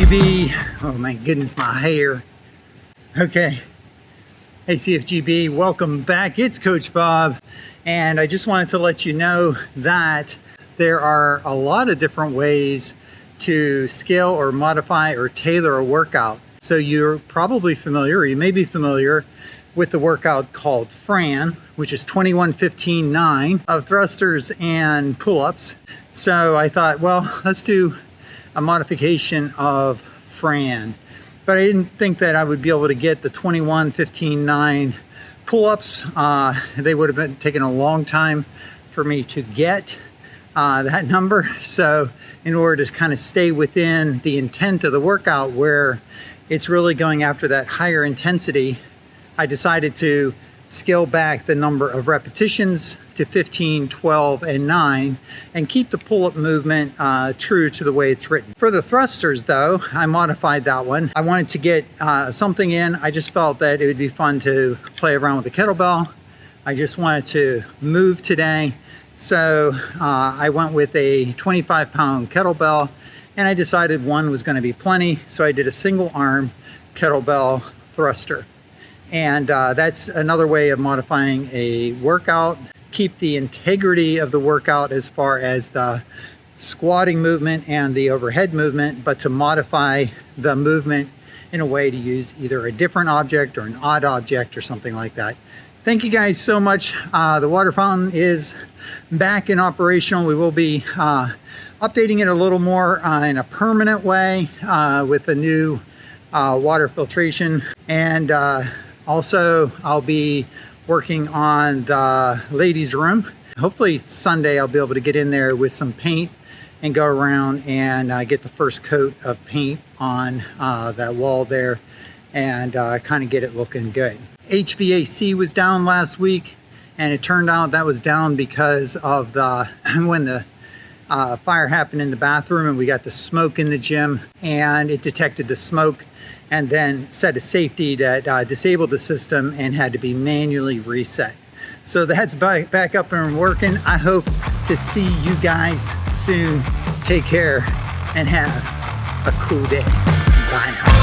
CFGB. Oh my goodness, my hair. Okay. Hey CFGB, welcome back. It's Coach Bob, and I just wanted to let you know that there are a lot of different ways to scale or modify or tailor a workout. So you're probably familiar, or you may be familiar with the workout called Fran, which is 21, 15, 9 of thrusters and pull-ups. So I thought, well, let's do a modification of Fran. But I didn't think that I would be able to get the 21, 15, 9 pull-ups. They would have been taking a long time for me to get that number. So in order to kind of stay within the intent of the workout, where it's really going after that higher intensity, I decided to scale back the number of repetitions to 15, 12, and 9, and keep the pull-up movement true to the way it's written. For the thrusters though, I modified that one. I wanted to get something in. I just felt that it would be fun to play around with the kettlebell. I just wanted to move today. So I went with a 25-pound kettlebell, and I decided one was going to be plenty. So I did a single arm kettlebell thruster. And that's another way of modifying a workout. Keep the integrity of the workout as far as the squatting movement and the overhead movement, but to modify the movement in a way to use either a different object or an odd object or something like that. Thank you guys so much. The water fountain is back in operational. We will be updating it a little more in a permanent way with a new water filtration. And also I'll be working on the ladies' room. Hopefully Sunday I'll be able to get in there with some paint and go around and get the first coat of paint on that wall there and kind of get it looking good. HVAC was down last week, and it turned out that was down because of the when the fire happened in the bathroom and we got the smoke in the gym, and it detected the smoke and then set a safety that disabled the system and had to be manually reset. So that's back up and working. I hope to see you guys soon. Take care and have a cool day. Bye now.